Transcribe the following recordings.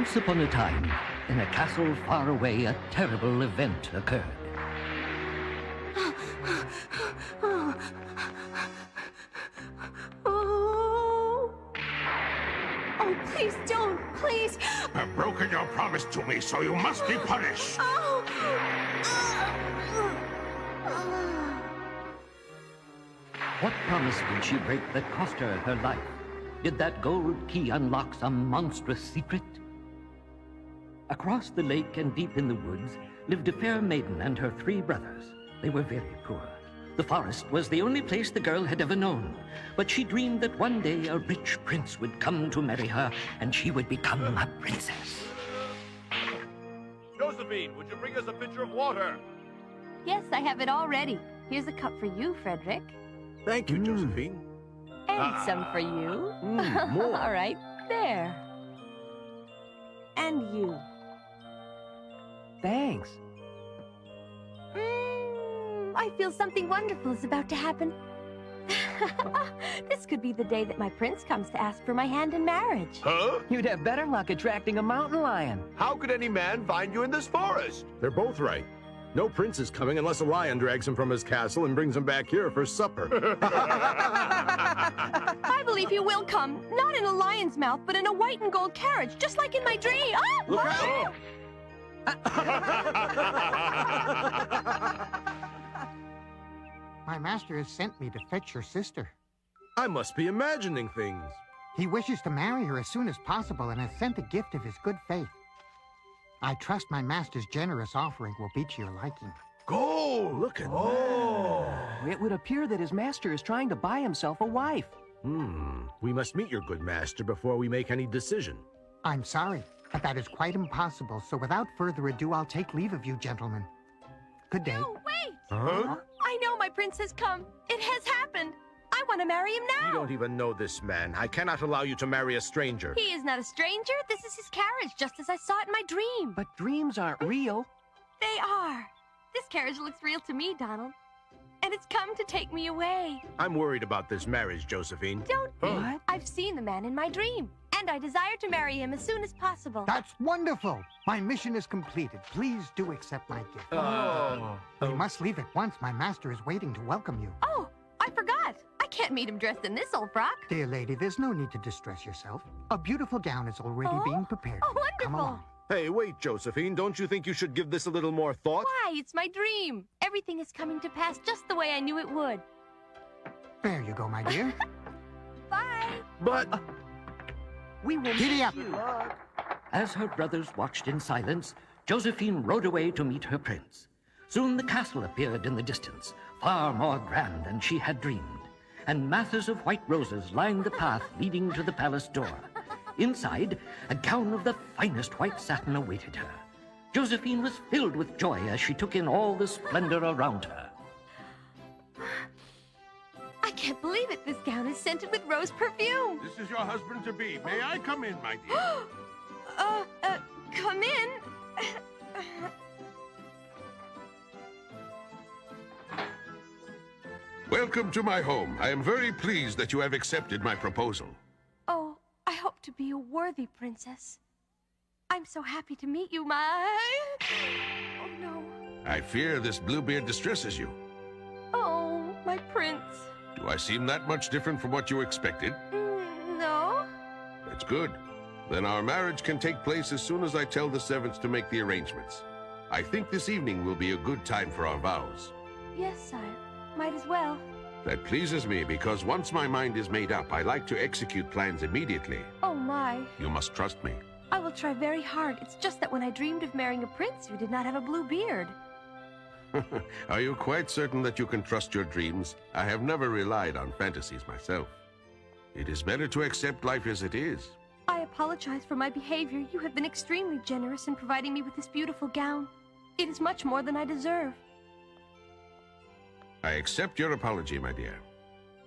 Once upon a time, in a castle far away, a terrible event occurred. Oh, please don't, please. You've broken your promise to me, so you must be punished. What promise did she break that cost her her life? Did that gold key unlock some monstrous secret? Across the lake and deep in the woods lived a fair maiden and her 3 brothers. They were very poor. The forest was the only place the girl had ever known, but she dreamed that one day a rich prince would come to marry her and she would become a princess. Josephine, would you bring us a pitcher of water? Yes, I have it all ready. Here's a cup for you, Frederick. Thank you, Josephine. And some for you. More. All right, there. And you. Thanks. I feel something wonderful is about to happen. This could be the day that my prince comes to ask for my hand in marriage. Huh? You'd have better luck attracting a mountain lion. How could any man find you in this forest? They're both right. No prince is coming unless a lion drags him from his castle and brings him back here for supper. I believe he will come, not in a lion's mouth, but in a white and gold carriage, just like in my dream. Look out! My master has sent me to fetch your sister. I must be imagining things. He wishes to marry her as soon as possible and has sent a gift of his good faith. I trust my master's generous offering will be to your liking. Go! Look at that. It would appear that his master is trying to buy himself a wife. We must meet your good master before we make any decision. I'm sorry, but that is quite impossible, so without further ado, I'll take leave of you, gentlemen. Good day. No, wait! Huh? I know my prince has come. It has happened. I want to marry him now. You don't even know this man. I cannot allow you to marry a stranger. He is not a stranger. This is his carriage, just as I saw it in my dream. But dreams aren't real. They are. This carriage looks real to me, Donald. And it's come to take me away. I'm worried about this marriage, Josephine. Don't be. What? I've seen the man in my dream, and I desire to marry him as soon as possible. That's wonderful! My mission is completed. Please do accept my gift. We must leave at once. My master is waiting to welcome you. Oh, I forgot. I can't meet him dressed in this old frock. Dear lady, there's no need to distress yourself. A beautiful gown is already being prepared. Oh, for you. Come wonderful. along. Hey, wait, Josephine. Don't you think you should give this a little more thought? Why? It's my dream. Everything is coming to pass just the way I knew it would. There you go, my dear. Bye. But... We will Giddy up. you. As her brothers watched in silence, Josephine rode away to meet her prince. Soon the castle appeared in the distance, far more grand than she had dreamed, and masses of white roses lined the path leading to the palace door. Inside, a gown of the finest white satin awaited her. Josephine was filled with joy as she took in all the splendor around her. I can't believe it. This gown is scented with rose perfume. This is your husband-to-be. May I come in, my dear? Come in. Welcome to my home. I am very pleased that you have accepted my proposal. Oh, I hope to be a worthy princess. I'm so happy to meet you, my... Oh, no. I fear this Bluebeard distresses you. Oh, my prince. Do I seem that much different from what you expected? No. That's good. Then our marriage can take place as soon as I tell the servants to make the arrangements. I think this evening will be a good time for our vows. Yes, sire. Might as well. That pleases me because once my mind is made up, I like to execute plans immediately. Oh, my. You must trust me. I will try very hard. It's just that when I dreamed of marrying a prince who did not have a blue beard. Are you quite certain that you can trust your dreams? I have never relied on fantasies myself. It is better to accept life as it is. I apologize for my behavior. You have been extremely generous in providing me with this beautiful gown. It is much more than I deserve. I accept your apology, my dear.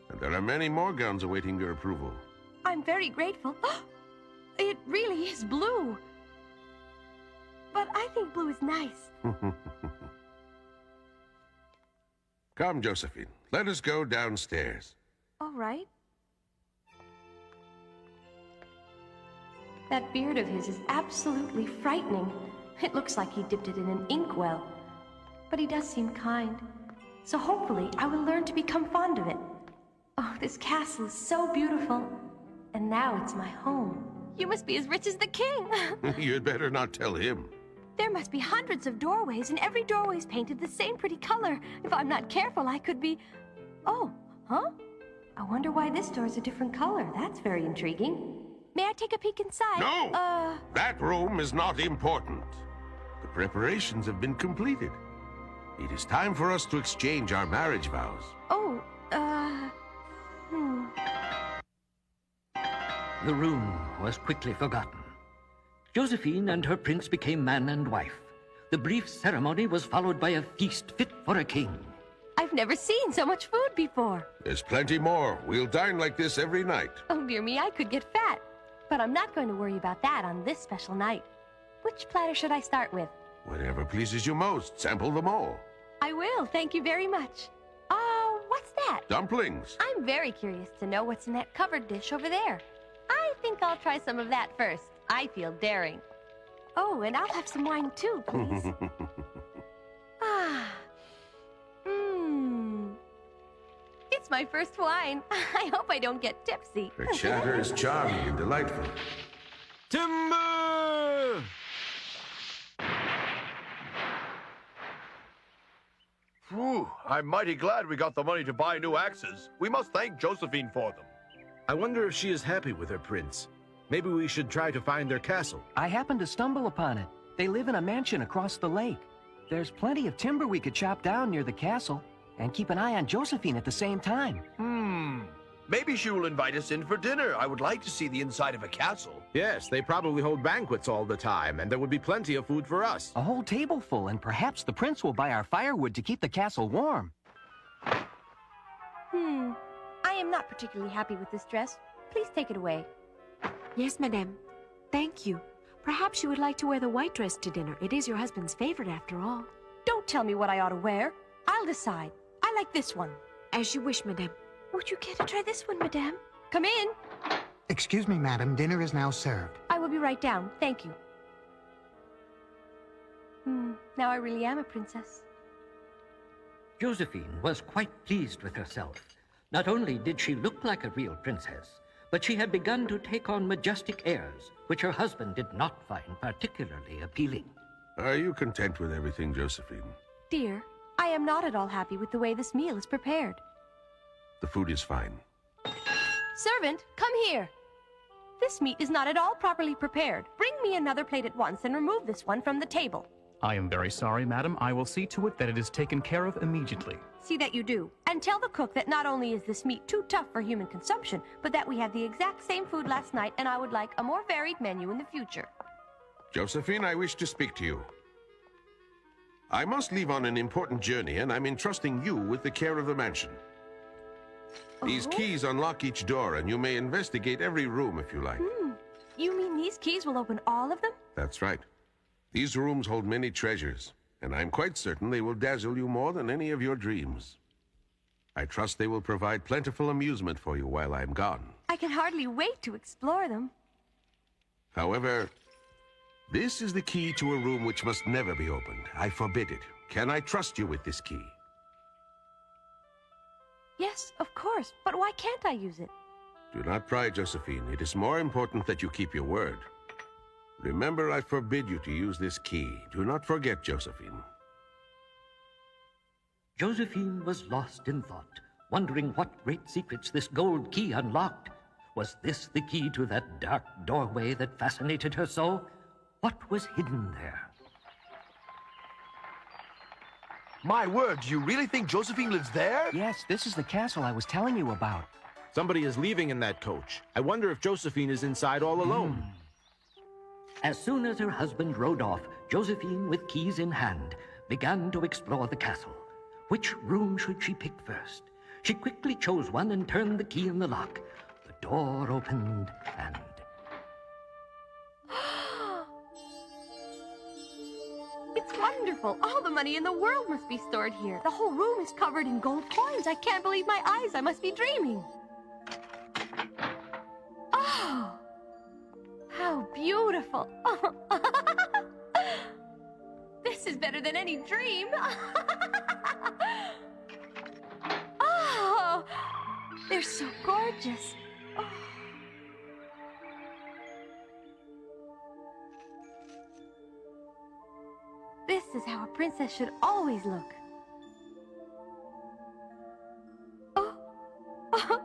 And there are many more gowns awaiting your approval. I'm very grateful. It really is blue. But I think blue is nice. Come, Josephine. Let us go downstairs. All right. That beard of his is absolutely frightening. It looks like he dipped it in an inkwell. But he does seem kind. So hopefully I will learn to become fond of it. Oh, this castle is so beautiful. And now it's my home. You must be as rich as the king. You'd better not tell him. There must be hundreds of doorways, and every doorway's painted the same pretty color. If I'm not careful, I could be... Oh, huh? I wonder why this door's a different color. That's very intriguing. May I take a peek inside? No! That room is not important. The preparations have been completed. It is time for us to exchange our marriage vows. Oh, The room was quickly forgotten. Josephine and her prince became man and wife. The brief ceremony was followed by a feast fit for a king. I've never seen so much food before. There's plenty more. We'll dine like this every night. Oh, dear me, I could get fat. But I'm not going to worry about that on this special night. Which platter should I start with? Whatever pleases you most. Sample them all. I will, thank you very much. What's that? Dumplings. I'm very curious to know what's in that covered dish over there. I think I'll try some of that first. I feel daring. Oh, and I'll have some wine too, please. It's my first wine. I hope I don't get tipsy. Her chatter is charming and delightful. Timber! Whew, I'm mighty glad we got the money to buy new axes. We must thank Josephine for them. I wonder if she is happy with her prince. Maybe we should try to find their castle. I happened to stumble upon it. They live in a mansion across the lake. There's plenty of timber we could chop down near the castle and keep an eye on Josephine at the same time. Maybe she will invite us in for dinner. I would like to see the inside of a castle. Yes, they probably hold banquets all the time, and there would be plenty of food for us. A whole table full, and perhaps the prince will buy our firewood to keep the castle warm. I am not particularly happy with this dress. Please take it away. Yes, madame. Thank you. Perhaps you would like to wear the white dress to dinner. It is your husband's favorite, after all. Don't tell me what I ought to wear. I'll decide. I like this one. As you wish, madame. Would you care to try this one, madame? Come in. Excuse me, madam. Dinner is now served. I will be right down. Thank you. Now I really am a princess. Josephine was quite pleased with herself. Not only did she look like a real princess, but she had begun to take on majestic airs, which her husband did not find particularly appealing. Are you content with everything, Josephine? Dear, I am not at all happy with the way this meal is prepared. The food is fine. Servant, come here. This meat is not at all properly prepared. Bring me another plate at once and remove this one from the table. I am very sorry, madam. I will see to it that it is taken care of immediately. See that you do. And tell the cook that not only is this meat too tough for human consumption, but that we had the exact same food last night, and I would like a more varied menu in the future. Josephine, I wish to speak to you. I must leave on an important journey, and I'm entrusting you with the care of the mansion. These keys unlock each door, and you may investigate every room if you like. You mean these keys will open all of them? That's right. These rooms hold many treasures, and I'm quite certain they will dazzle you more than any of your dreams. I trust they will provide plentiful amusement for you while I'm gone. I can hardly wait to explore them. However, this is the key to a room which must never be opened. I forbid it. Can I trust you with this key? Yes, of course, but why can't I use it? Do not pry, Josephine. It is more important that you keep your word. Remember, I forbid you to use this key. Do not forget, Josephine. Josephine was lost in thought, wondering what great secrets this gold key unlocked. Was this the key to that dark doorway that fascinated her so? What was hidden there? My word, do you really think Josephine lives there? Yes, this is the castle I was telling you about. Somebody is leaving in that coach. I wonder if Josephine is inside all alone. As soon as her husband rode off, Josephine, with keys in hand, began to explore the castle. Which room should she pick first? She quickly chose one and turned the key in the lock. The door opened, and... It's wonderful. All the money in the world must be stored here. The whole room is covered in gold coins. I can't believe my eyes. I must be dreaming. Oh! How beautiful. wonderful. This is better than any dream. Oh, they're so gorgeous. Oh. This is how a princess should always look. Oh. Oh.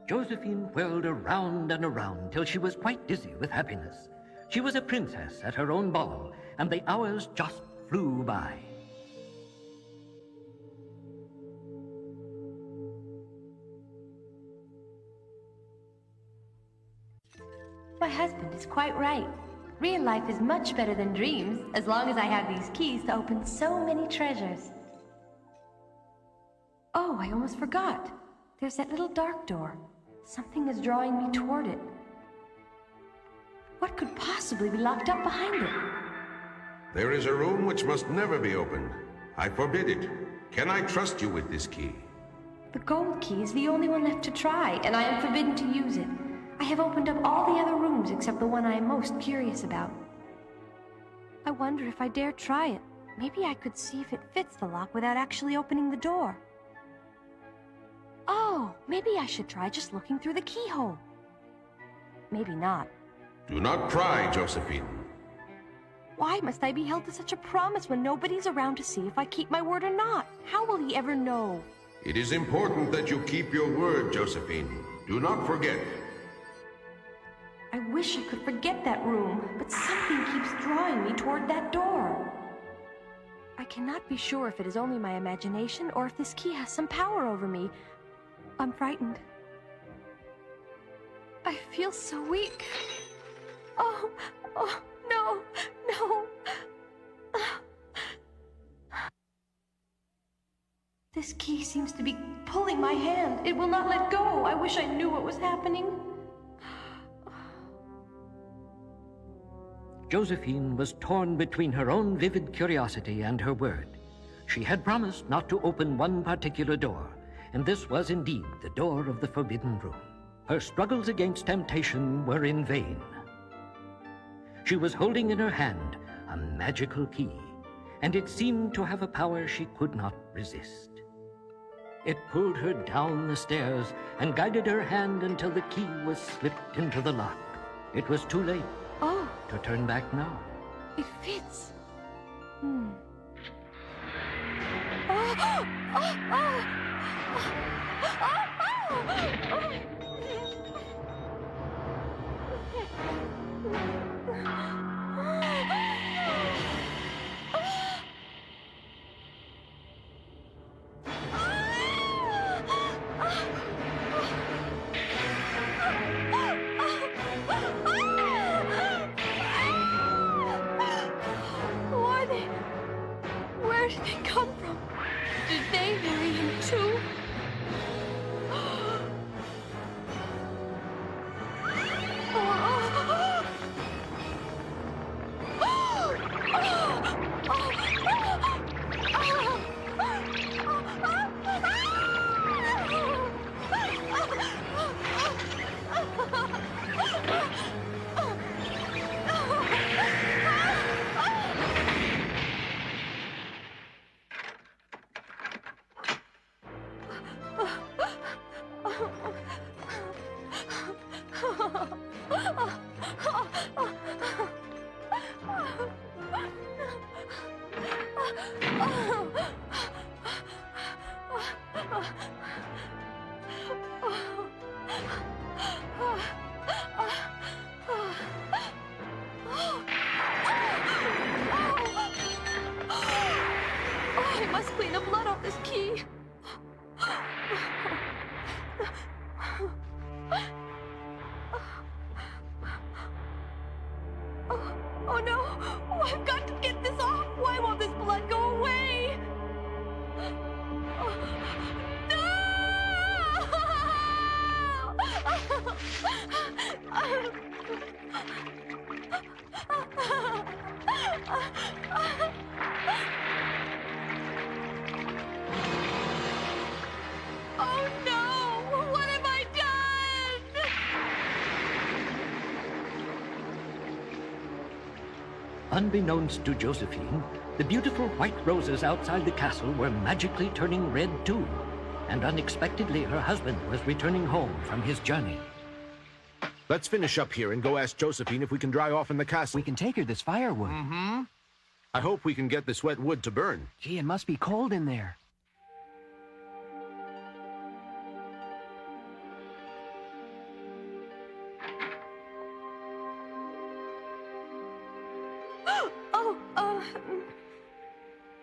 Josephine whirled around and around till she was quite dizzy with happiness. She was a princess at her own ball, and the hours just flew by. My husband is quite right. Real life is much better than dreams, as long as I have these keys to open so many treasures. Oh, I almost forgot. There's that little dark door. Something is drawing me toward it. What could possibly be locked up behind it? There is a room which must never be opened. I forbid it. Can I trust you with this key? The gold key is the only one left to try, and I am forbidden to use it. I have opened up all the other rooms except the one I am most curious about. I wonder if I dare try it. Maybe I could see if it fits the lock without actually opening the door. Oh, maybe I should try just looking through the keyhole. Maybe not. Do not pry, Josephine. Why must I be held to such a promise when nobody's around to see if I keep my word or not? How will he ever know? It is important that you keep your word, Josephine. Do not forget. I wish I could forget that room, but something keeps drawing me toward that door. I cannot be sure if it is only my imagination or if this key has some power over me. I'm frightened. I feel so weak. Oh, no, no. This key seems to be pulling my hand. It will not let go. I wish I knew what was happening. Josephine was torn between her own vivid curiosity and her word. She had promised not to open one particular door, and this was indeed the door of the forbidden room. Her struggles against temptation were in vain. She was holding in her hand a magical key, and it seemed to have a power she could not resist. It pulled her down the stairs and guided her hand until the key was slipped into the lock. It was too late to turn back now. It fits. Where did they come from? Did they marry him too? I must clean the blood off this key. Oh no! Oh, I've got to get this off! Why won't this blood go away? Oh no! What have I done? Unbeknownst to Josephine, the beautiful white roses outside the castle were magically turning red too, and unexpectedly her husband was returning home from his journey. Let's finish up here and go ask Josephine if we can dry off in the castle. We can take her this firewood. Mm-hmm. I hope we can get this wet wood to burn. Gee, it must be cold in there.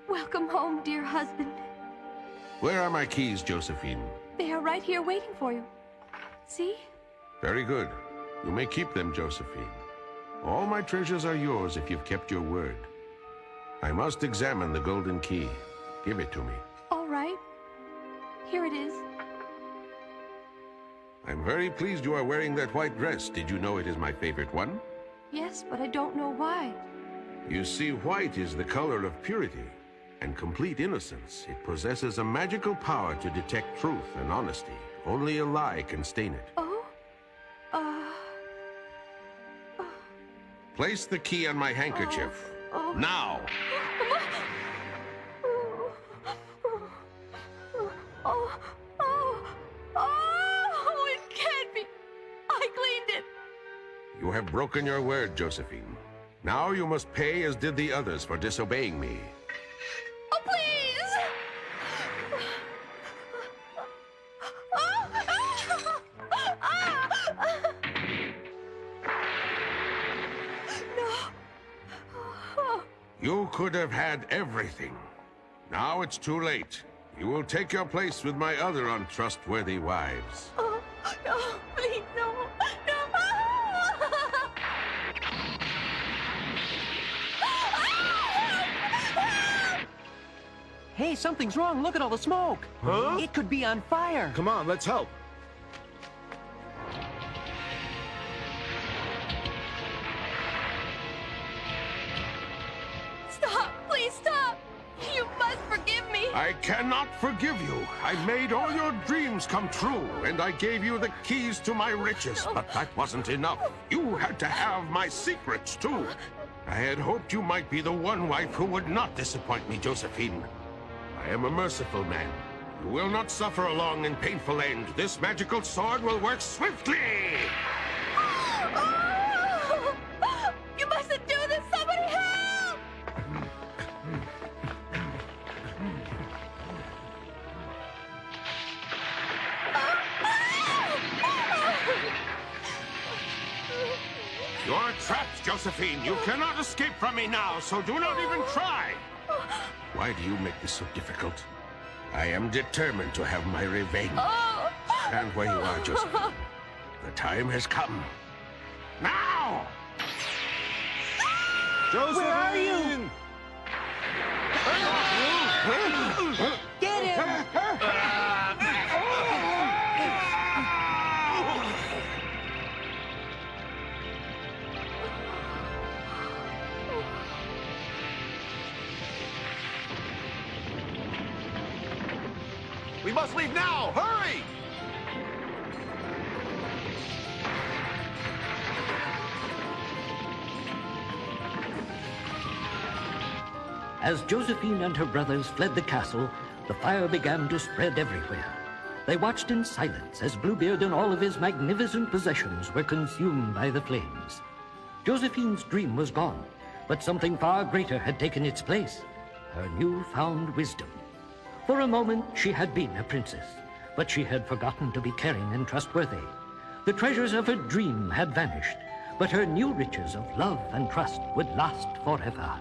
Welcome home, dear husband. Where are my keys, Josephine? They are right here waiting for you. See? Very good. You may keep them, Josephine. All my treasures are yours if you've kept your word. I must examine the golden key. Give it to me. All right. Here it is. I'm very pleased you are wearing that white dress. Did you know it is my favorite one? Yes, but I don't know why. You see, white is the color of purity and complete innocence. It possesses a magical power to detect truth and honesty. Only a lie can stain it. Oh? Place the key on my handkerchief. Now! It can't be. I cleaned it. You have broken your word, Josephine. Now you must pay as did the others for disobeying me. Oh, please! No. You could have had everything. Now it's too late. You will take your place with my other untrustworthy wives. Oh, no, please, no. Hey, something's wrong. Look at all the smoke. Huh? It could be on fire. Come on, let's help. Stop, please stop. You must forgive me. I cannot forgive you. I made all your dreams come true, and I gave you the keys to my riches, but that wasn't enough. You had to have my secrets, too. I had hoped you might be the one wife who would not disappoint me, Josephine. I am a merciful man. You will not suffer a long and painful end. This magical sword will work swiftly! Oh! You mustn't do this! Somebody help! You are trapped, Josephine. You cannot escape from me now, so do not even try. Why do you make this so difficult? I am determined to have my revenge. Stand where you are, Josephine. The time has come. Now! Josephine! Where are you? Get him! We must leave now! Hurry! As Josephine and her brothers fled the castle, the fire began to spread everywhere. They watched in silence as Bluebeard and all of his magnificent possessions were consumed by the flames. Josephine's dream was gone, but something far greater had taken its place, her newfound wisdom. For a moment, she had been a princess, but she had forgotten to be caring and trustworthy. The treasures of her dream had vanished, but her new riches of love and trust would last forever.